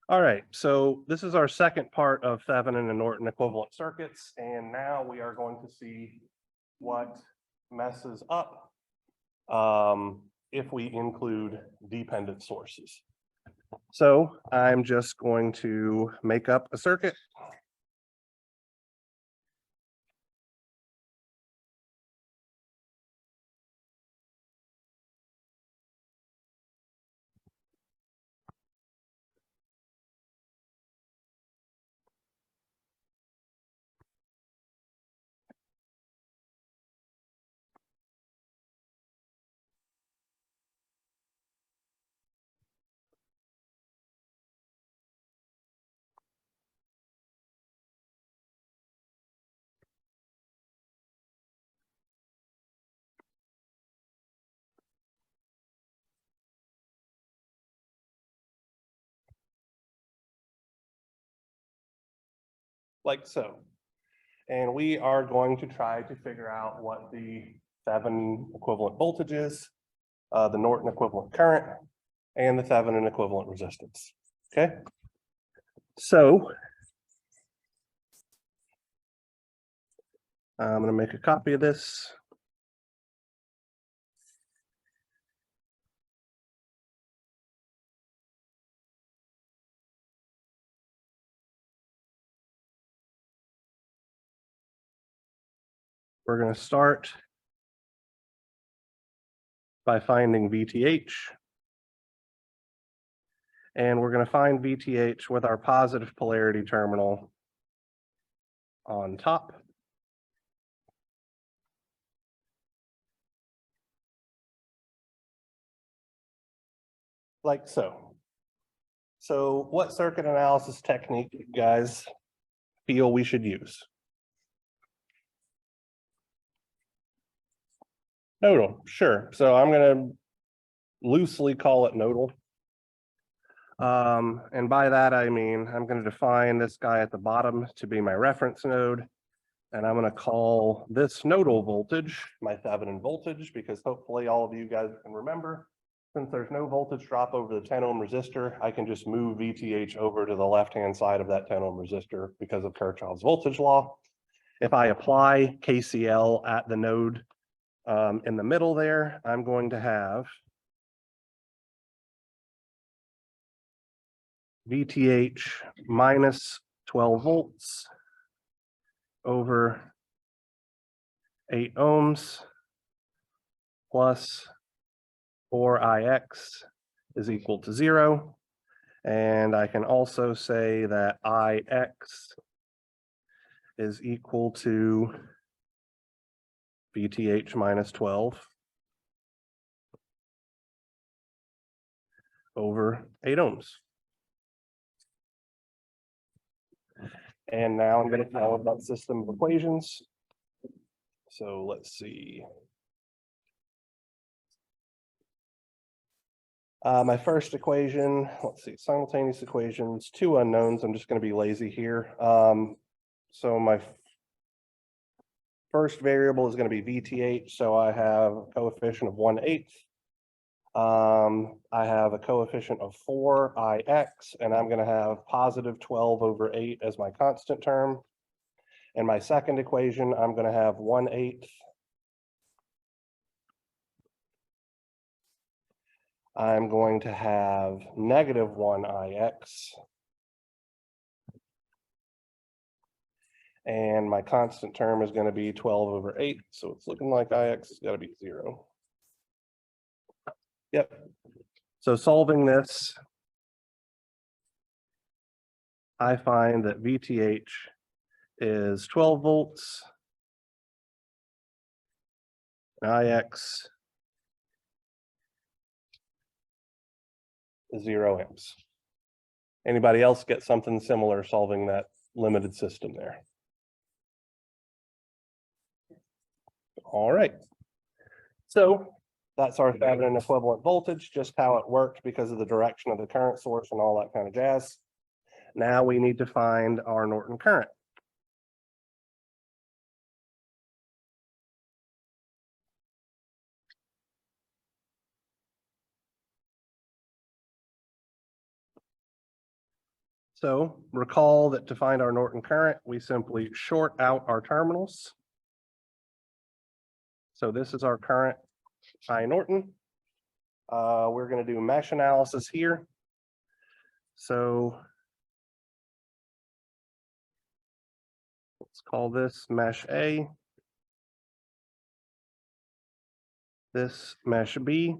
All right, so this is our second part of Thevenin and Norton equivalent circuits, and now we are going to see what messes up if we include dependent sources. So I'm just going to make up a circuit. Like so. And we are going to try to figure out what the Thevenin equivalent voltage is, the Norton equivalent current, and the Thevenin equivalent resistance. Okay. So I'm going to make a copy of this. We're going to start by finding VTH. And we're going to find VTH with our positive polarity terminal on top. Like so. So what circuit analysis technique you guys feel we should use? Nodal, sure. So I'm going to loosely call it nodal. And by that, I mean, I'm going to define this guy at the bottom to be my reference node. And I'm going to call this nodal voltage my Thevenin voltage, because hopefully all of you guys can remember, since there's no voltage drop over the 10 ohm resistor, I can just move VTH over to the left-hand side of that 10 ohm resistor because of Kirchhoff's voltage law. If I apply KCL at the node in the middle there, I'm going to have VTH minus 12 volts over 8 ohms plus 4IX is equal to 0. And I can also say that IX is equal to VTH minus 12 over 8 ohms. And now I'm going to tell about system of equations. So let's see. My first equation, let's see, simultaneous equations, two unknowns. I'm just going to be lazy here. So my first variable is going to be VTH. So I have a coefficient of 1/8. I have a coefficient of 4IX, and I'm going to have positive 12 over 8 as my constant term. And my second equation, I'm going to have 1/8. I'm going to have negative 1IX. And my constant term is going to be 12 over 8. So it's looking like IX has got to be 0. Yep. So solving this, I find that VTH is 12 volts. IX is 0 amps. Anybody else get something similar solving that limited system there? All right. So that's our Thevenin equivalent voltage, just how it worked because of the direction of the current source and all that kind of jazz. Now we need to find our Norton current. So recall that to find our Norton current, we simply short out our terminals. So this is our current I Norton. We're going to do mesh analysis here. So let's call this mesh A. This mesh B.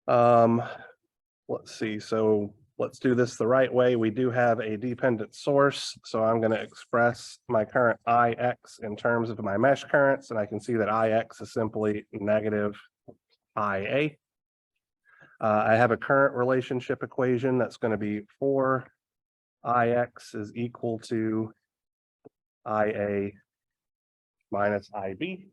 Let's see. So let's do this the right way. We do have a dependent source. So I'm going to express my current IX in terms of my mesh currents. And I can see that IX is simply negative IA. I have a current relationship equation that's going to be 4 IX is equal to IA minus IB.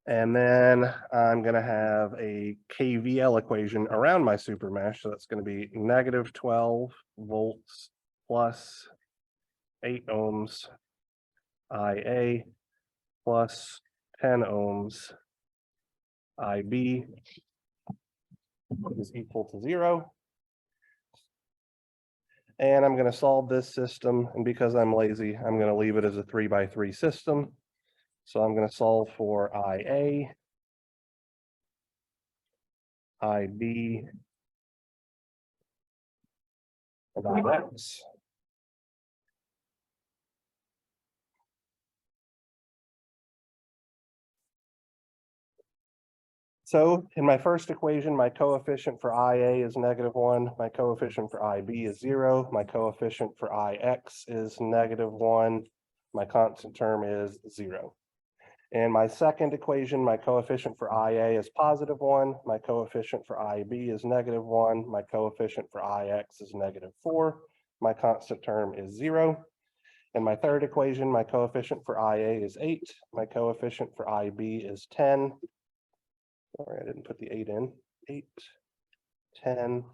And then I'm going to have a KVL equation around my super mesh. So that's going to be negative 12 volts plus 8 ohms IA plus 10 ohms IB is equal to 0. And I'm going to solve this system. And because I'm lazy, I'm going to leave it as a 3x3 system. So I'm going to solve for IA, IB, and IX. So in my first equation, my coefficient for IA is -1, my coefficient for IB is 0, my coefficient for IX is -1, my constant term is 0. In my second equation, my coefficient for IA is +1, my coefficient for IB is -1, my coefficient for IX is -4, my constant term is 0. In my third equation, my coefficient for IA is 8, my coefficient for IB is 10. Sorry, I didn't put the 8 in. 8, 10.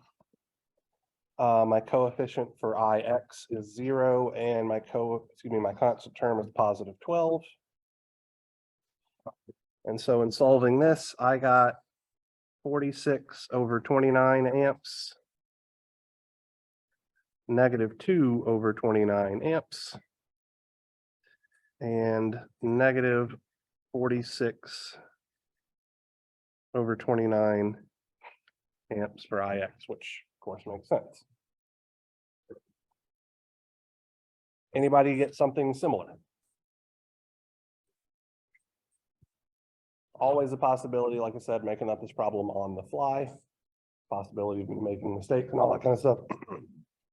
My coefficient for IX is 0, and my constant term is +12. And so in solving this, I got 46 over 29 amps, -2 over 29 amps, and -46 over 29 amps for IX, which of course makes sense. Anybody get something similar? Always a possibility, like I said, making up this problem on the fly, possibility of me making mistakes and all that kind of stuff,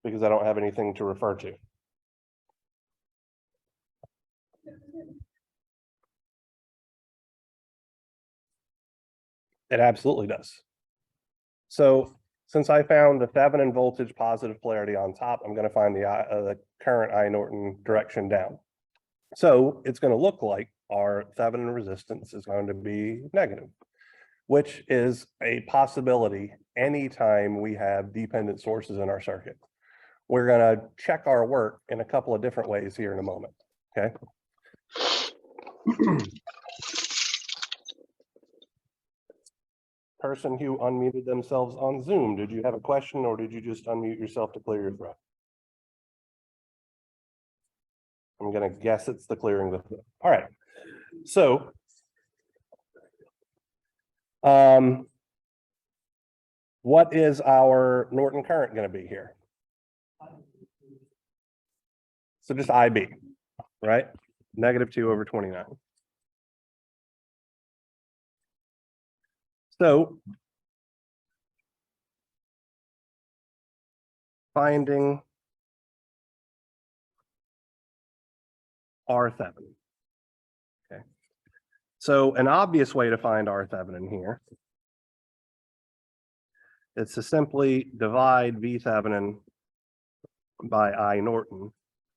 because I don't have anything to refer to. It absolutely does. So since I found the Thevenin voltage positive polarity on top, I'm going to find the current I Norton direction down. So it's going to look like our Thevenin resistance is going to be negative, which is a possibility anytime we have dependent sources in our circuit. We're going to check our work in a couple of different ways here in a moment, okay? Person who unmuted themselves on Zoom, did you have a question or did you just unmute yourself to clear your throat? I'm going to guess it's the clearing the throat. All right. So, what is our Norton current going to be here? So just IB, right? -2 over 29. So finding R Thevenin. Okay. So an obvious way to find R Thevenin here is to simply divide V Thevenin by I Norton,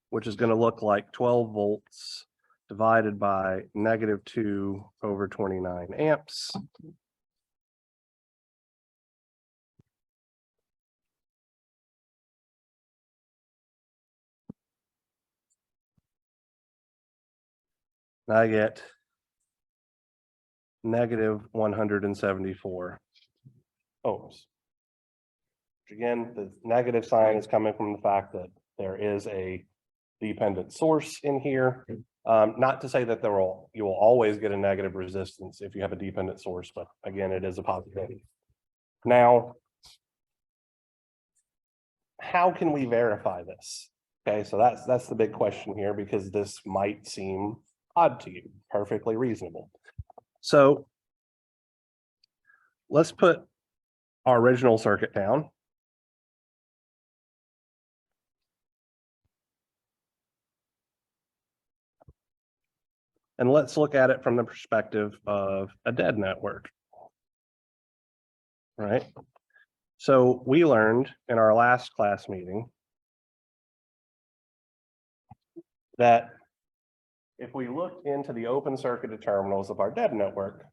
which is going to look like 12 volts divided by -2 over 29 amps. I get -174 ohms. Again, the negative sign is coming from the fact that there is a dependent source in here. Not to say that you will always get a negative resistance if you have a dependent source, but again, it is a possibility. Now, how can we verify this? Okay, so that's the big question here, because this might seem odd to you, perfectly reasonable. So let's put our original circuit down. And let's look at it from the perspective of a dead network. Right? So we learned in our last class meeting that if we look into the open circuited terminals of our dead network,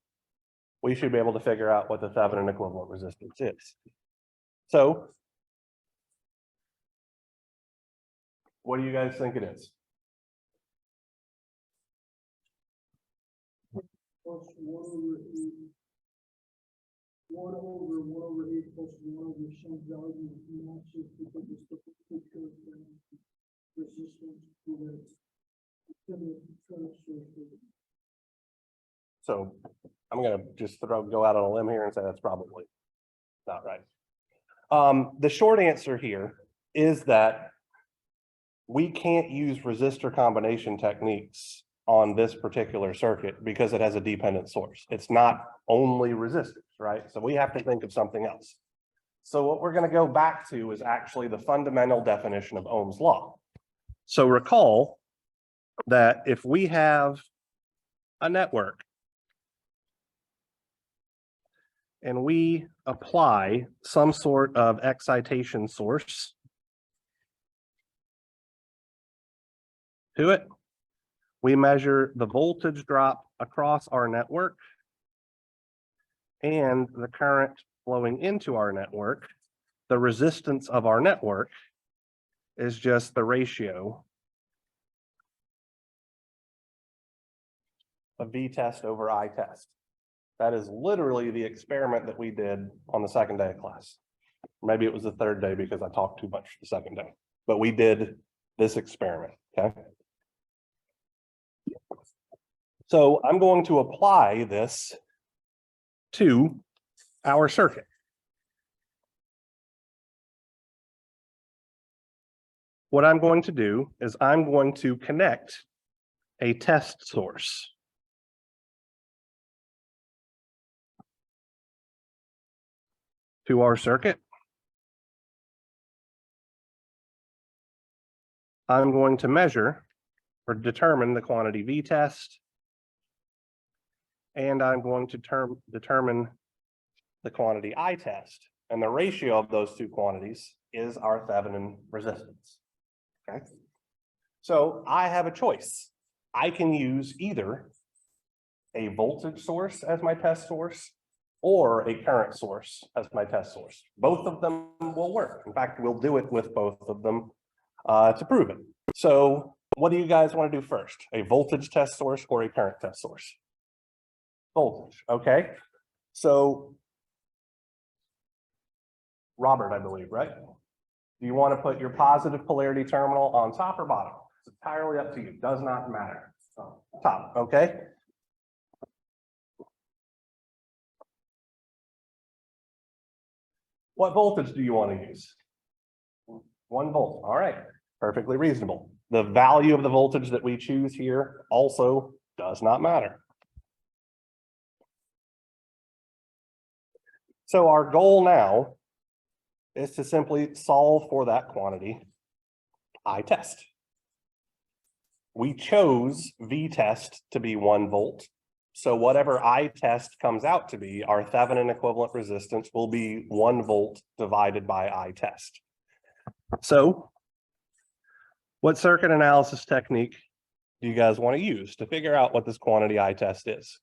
we should be able to figure out what the Thevenin equivalent resistance is. So what do you guys think it is? Plus 1 over 8 plus 1 over some value matches because it's the resistance to the current source. So I'm going to just go out on a limb here and say that's probably not right. The short answer here is that we can't use resistor combination techniques on this particular circuit because it has a dependent source. It's not only resistors, right? So we have to think of something else. So what we're going to go back to is actually the fundamental definition of Ohm's law. So recall that if we have a network and we apply some sort of excitation source to it, we measure the voltage drop across our network and the current flowing into our network. The resistance of our network is just the ratio of V test over I test. That is literally the experiment that we did on the second day of class. Maybe it was the third day because I talked too much the second day, but we did this experiment, okay? So I'm going to apply this to our circuit. What I'm going to do is I'm going to connect a test source. To our circuit. I'm going to measure or determine the quantity V test, and I'm going to determine the quantity I test, and the ratio of those two quantities is our Thevenin resistance. Okay, so I have a choice. I can use either a voltage source as my test source or a current source as my test source. Both of them will work. In fact, we'll do it with both of them to prove it. So what do you guys want to do first? A voltage test source or a current test source? Voltage, okay. So Robert, I believe, right? Do you want to put your positive polarity terminal on top or bottom? It's entirely up to you, does not matter. So, top, okay. What voltage do you want to use? 1 volt. All right, perfectly reasonable. The value of the voltage that we choose here also does not matter. So our goal now is to simply solve for that quantity I test. We chose V test to be 1 volt. So whatever I test comes out to be, our Thevenin equivalent resistance will be 1 volt divided by I test. So what circuit analysis technique do you guys want to use to figure out what this quantity I test is?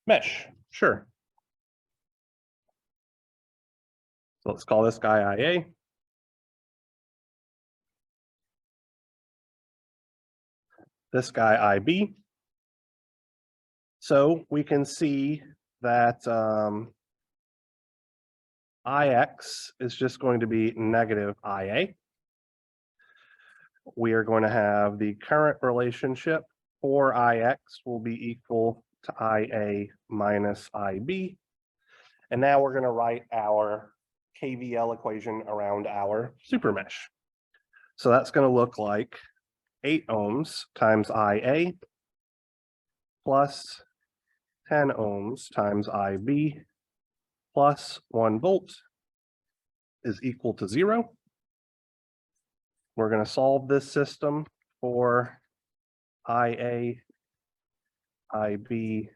Mesh, sure. So let's call this guy IA. This guy IB. So we can see that IX is just going to be negative IA. We are going to have the current relationship for IX will be equal to IA minus IB. And now we're going to write our KVL equation around our super mesh. So that's going to look like 8 ohms times IA plus 10 ohms times IB plus 1 volt is equal to 0. We're going to solve this system for IA, IB,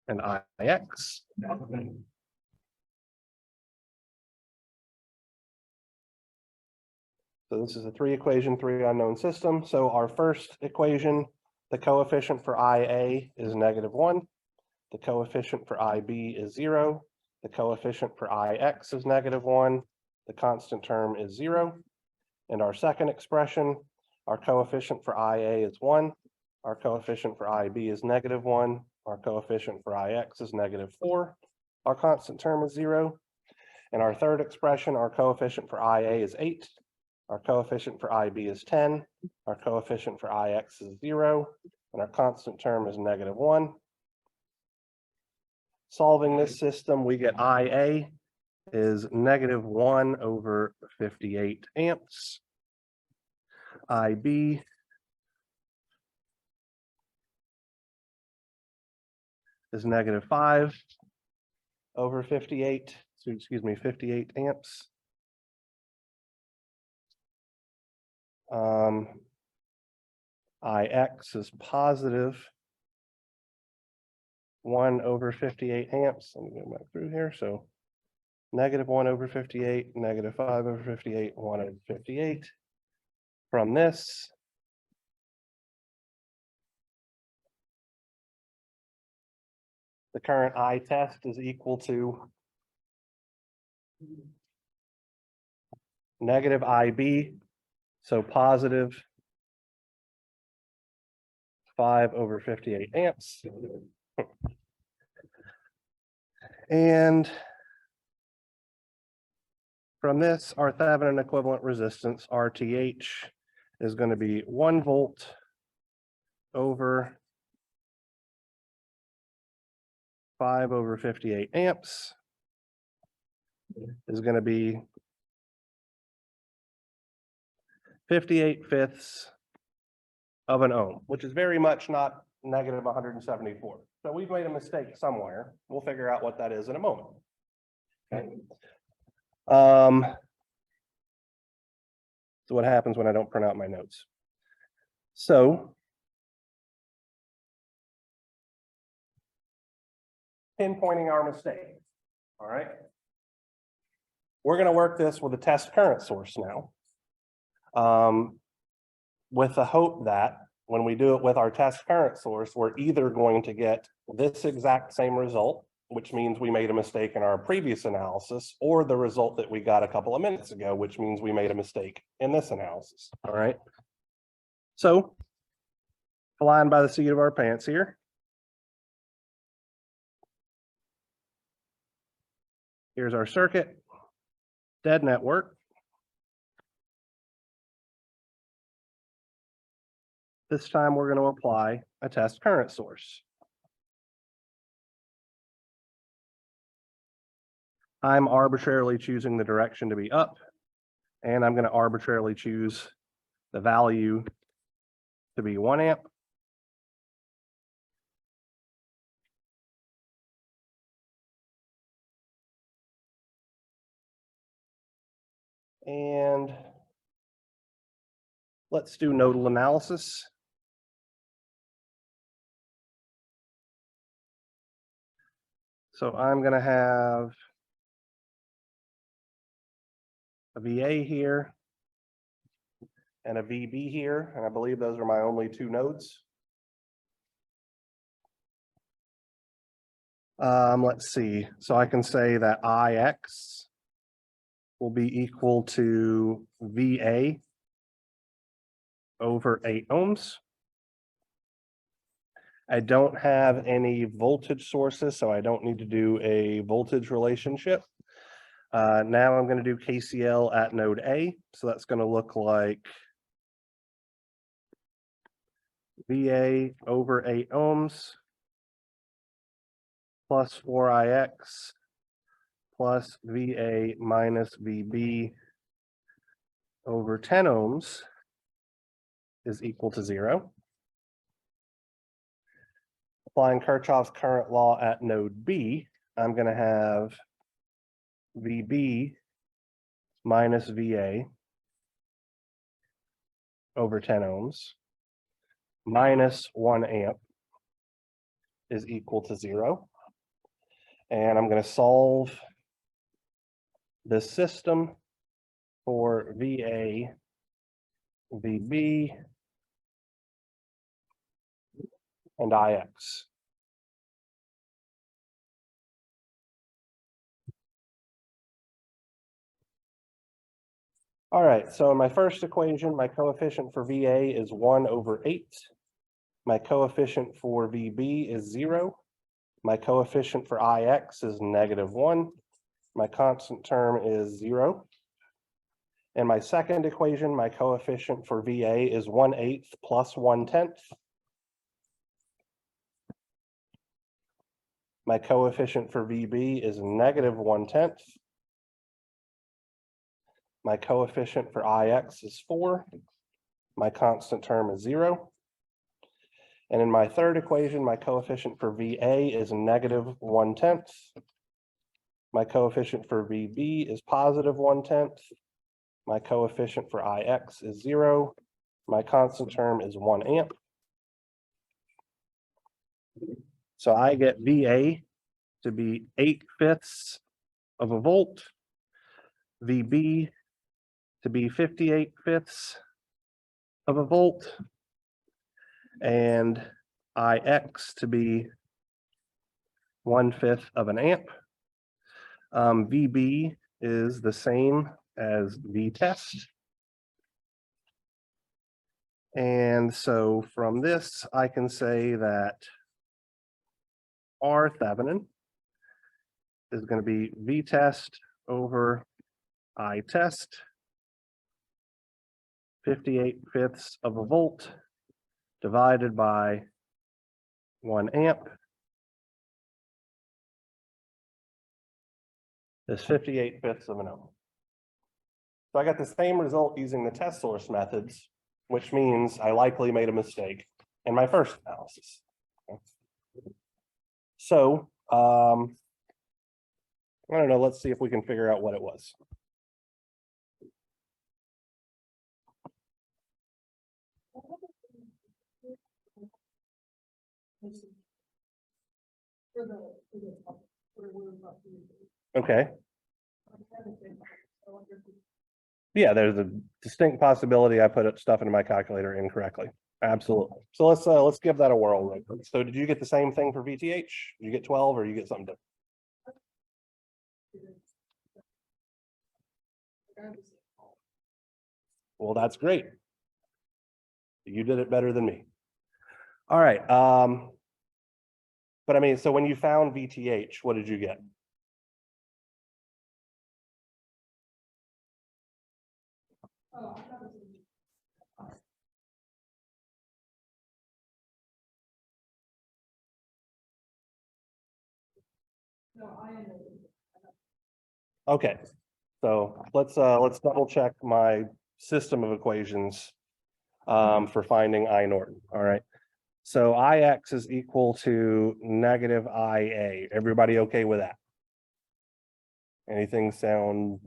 and IX. So this is a 3-equation, 3 unknown system. So our first equation, the coefficient for IA is -1. The coefficient for IB is 0. The coefficient for IX is -1. The constant term is 0. And our second expression, our coefficient for IA is 1. Our coefficient for IB is -1. Our coefficient for IX is -4. Our constant term is 0. And our third expression, our coefficient for IA is 8. Our coefficient for IB is 10. Our coefficient for IX is 0. And our constant term is -1. Solving this system, we get IA is -1 over 58 amps. IB is -5 over 58. So excuse me, 58 amps. IX is positive 1 over 58 amps. Let me go back through here. So -1 over 58, -5 over 58, 1 over 58. From this, the current I test is equal to negative IB, so positive 5 over 58 amps. And from this, our Thevenin equivalent resistance, RTH, is going to be 1 volt over 5 over 58 amps is going to be 58/5 of an ohm, which is very much not -174. So we've made a mistake somewhere. We'll figure out what that is in a moment. Okay. So what happens when I don't print out my notes? So pinpointing our mistake. All right. We're going to work this with a test current source now. With the hope that when we do it with our test current source, we're either going to get this exact same result, which means we made a mistake in our previous analysis, or the result that we got a couple of minutes ago, which means we made a mistake in this analysis. All right. So flying by the seat of our pants here. Here's our circuit, dead network. This time we're going to apply a test current source. I'm arbitrarily choosing the direction to be up, and I'm going to arbitrarily choose the value to be 1 amp. And let's do nodal analysis. So I'm going to have a VA here and a VB here, and I believe those are my only 2 nodes. Let's see. So I can say that IX will be equal to VA over 8 ohms. I don't have any voltage sources, so I don't need to do a voltage relationship. Now I'm going to do KCL at node A. So that's going to look like VA over 8 ohms plus 4IX plus VA minus VB over 10 ohms is equal to 0. Applying Kirchhoff's current law at node B, I'm going to have VB minus VA over 10 ohms minus 1 amp is equal to 0. And I'm going to solve this system for VA, VB, and IX. All right, so in my first equation, my coefficient for VA is 1 over 8. My coefficient for VB is 0. My coefficient for IX is -1. My constant term is 0. In my second equation, my coefficient for VA is 1/8 plus 1/10. My coefficient for VB is -1/10. My coefficient for IX is 4. My constant term is 0. And in my third equation, my coefficient for VA is -1/10. My coefficient for VB is +1/10. My coefficient for IX is 0. My constant term is 1 amp. So I get VA to be 8/5 of a volt, VB to be 58/5 of a volt, and IX to be 1/5 of an amp. VB is the same as V test. And so from this, I can say that R Thevenin is going to be V test over I test, 58/5 of a volt divided by 1 amp is 58/5 of an ohm. So I got the same result using the test source methods, which means I likely made a mistake in my first analysis. So I don't know, let's see if we can figure out what it was. Okay. Yeah, there's a distinct possibility I put stuff into my calculator incorrectly. Absolutely. So let's give that a whirl. Right quick. So did you get the same thing for VTH? Did you get 12 or you get something different? Well, that's great. You did it better than me. All right. But I mean, so when you found VTH, what did you get? Okay, so let's double check my system of equations for finding I Norton. All right. So IX is equal to -IA. Everybody okay with that? Anything sound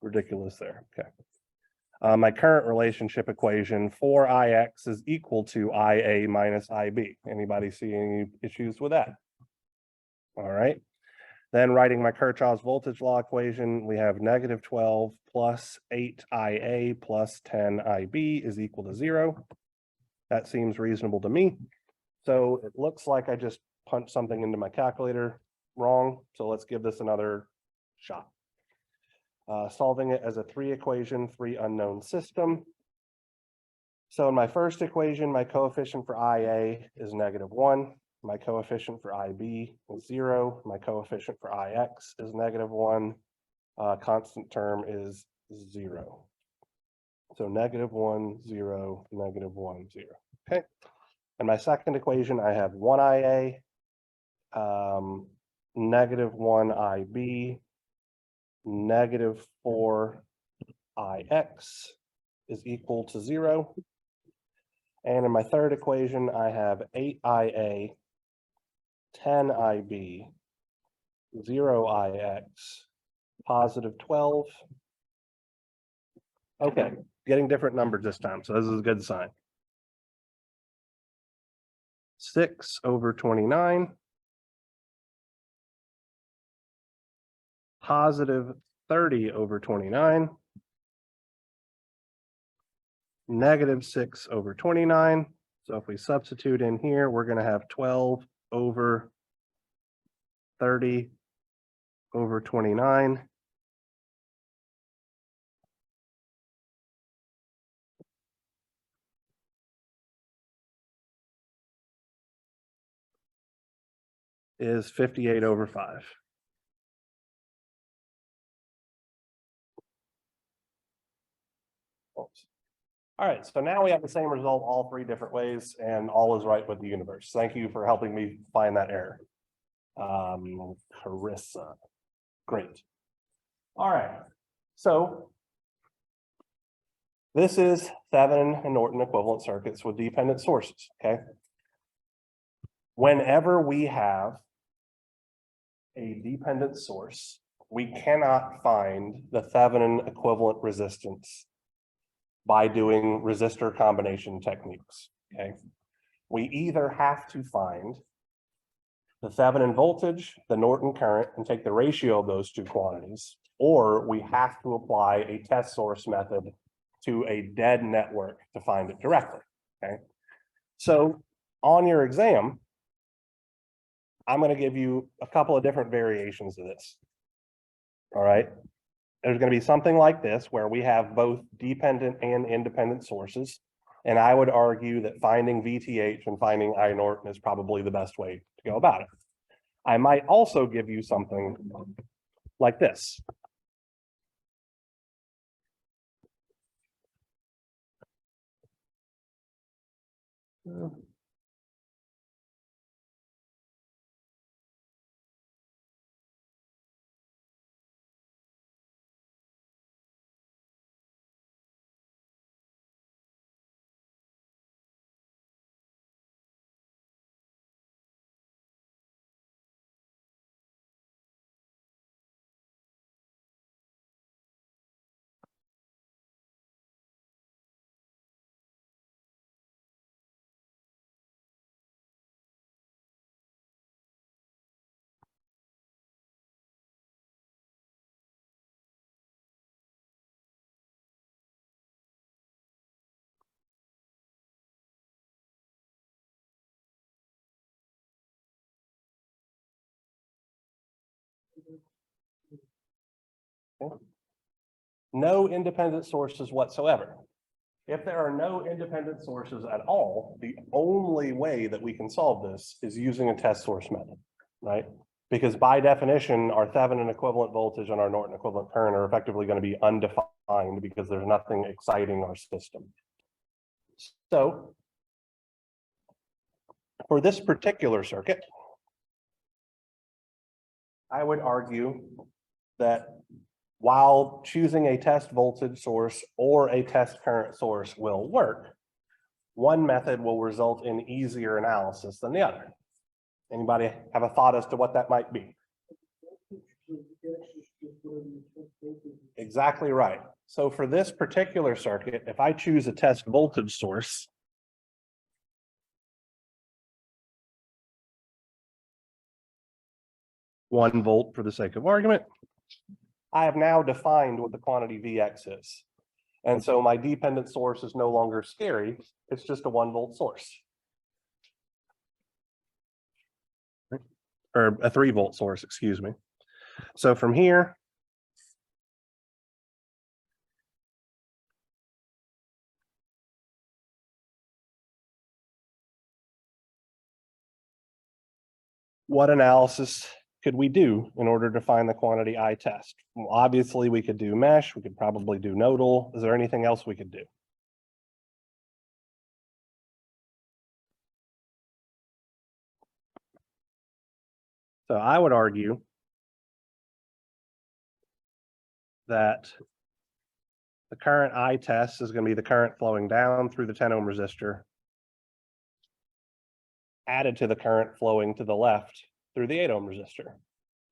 ridiculous there? Okay. My current relationship equation for IX is equal to IA minus IB. Anybody see any issues with that? All right. Then writing my Kirchhoff's voltage law equation, we have -12 plus 8 IA plus 10 IB is equal to 0. That seems reasonable to me. So it looks like I just punched something into my calculator wrong. So let's give this another shot. Solving it as a 3-equation, 3 unknown system. So in my first equation, my coefficient for IA is -1. My coefficient for IB is 0. My coefficient for IX is -1. constant term is 0. So -1, 0, -1, 0. Okay. And my second equation, I have 1IA, -1 IB, -4 IX is equal to 0. And in my third equation, I have 8IA, 10 IB, 0 IX, +12. Okay, getting different numbers this time, so this is a good sign. 6/29, +30/29, -6/29. So if we substitute in here, we're going to have 12/30/29. Is 58/5. Oops. All right, so now we have the same result all three different ways, and all is right with the universe. Thank you for helping me find that error. Carissa, great. All right, so this is Thevenin and Norton equivalent circuits with dependent sources, okay? Whenever we have a dependent source, we cannot find the Thevenin equivalent resistance by doing resistor combination techniques, okay? We either have to find the Thevenin voltage, the Norton current, and take the ratio of those two quantities, or we have to apply a test source method to a dead network to find it directly, okay? So on your exam, I'm going to give you a couple of different variations of this, all right? There's going to be something like this where we have both dependent and independent sources. And I would argue that finding VTH and finding I Norton is probably the best way to go about it. I might also give you something like this. No independent sources whatsoever. If there are no independent sources at all, the only way that we can solve this is using a test source method, right? Because by definition, our Thevenin equivalent voltage and our Norton equivalent current are effectively going to be undefined because there's nothing exciting our system. So for this particular circuit, I would argue that while choosing a test voltage source or a test current source will work, one method will result in easier analysis than the other. Anybody have a thought as to what that might be? Exactly right. So for this particular circuit, if I choose a test voltage source, (1 volt for the sake of argument, I have now defined what the quantity Vx is. And so my dependent source is no longer scary. It's just a 1 volt source. Or a 3 volt source, excuse me. So from here, what analysis could we do in order to find the quantity I test? Well, obviously we could do mesh, we could probably do nodal. Is there anything else we could do? So I would argue that the current I test is going to be the current flowing down through the 10 ohm resistor added to the current flowing to the left through the 8 ohm resistor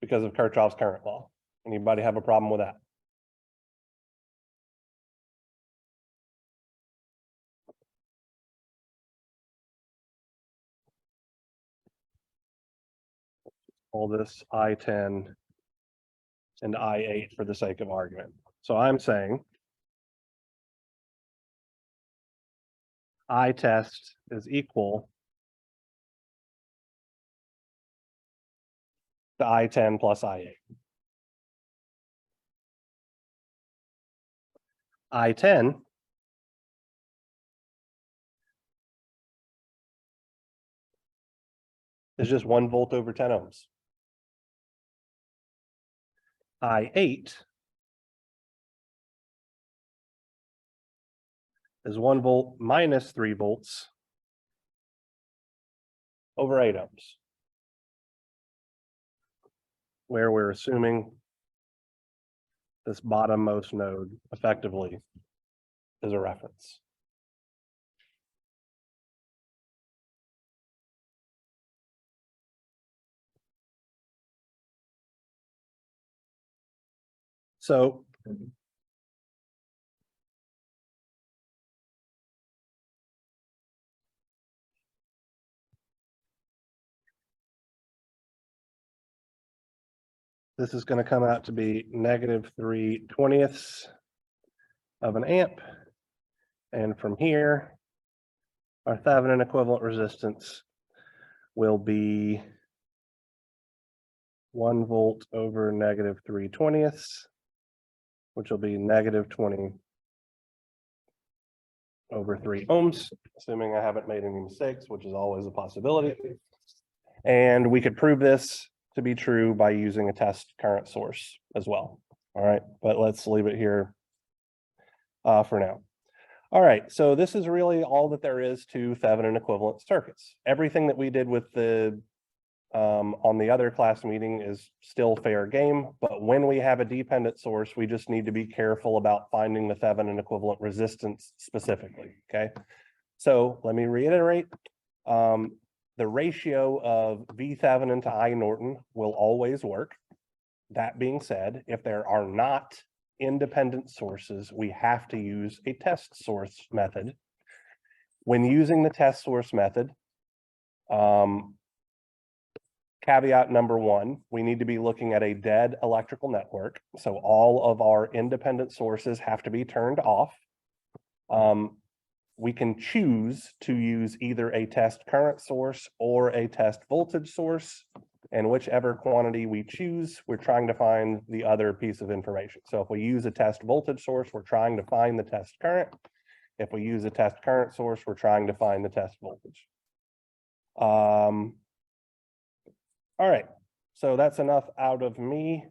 because of Kirchhoff's current law. Anybody have a problem with that? All this I10 and I8 for the sake of argument. So I'm saying I test is equal to I10 plus I8. I10 is just 1 volt over 10 ohms. I8 is 1 volt minus 3 volts over 8 ohms, where we're assuming this bottommost node effectively is a reference. So this is going to come out to be -3/20 of an amp. And from here, our Thevenin equivalent resistance will be 1 volt over -3/20, which will be -20 over 3 ohms, assuming I haven't made any mistakes, which is always a possibility. And we could prove this to be true by using a test current source as well. All right, but let's leave it here for now. All right, so this is really all that there is to Thevenin equivalent circuits. Everything that we did with the on the other class meeting is still fair game, but when we have a dependent source, we just need to be careful about finding the Thevenin equivalent resistance specifically, okay? So let me reiterate, the ratio of V Thevenin to I Norton will always work. That being said, if there are not independent sources, we have to use a test source method. When using the test source method, caveat number 1, we need to be looking at a dead electrical network. So all of our independent sources have to be turned off. We can choose to use either a test current source or a test voltage source. And whichever quantity we choose, we're trying to find the other piece of information. So if we use a test voltage source, we're trying to find the test current. If we use a test current source, we're trying to find the test voltage. All right, so that's enough out of me.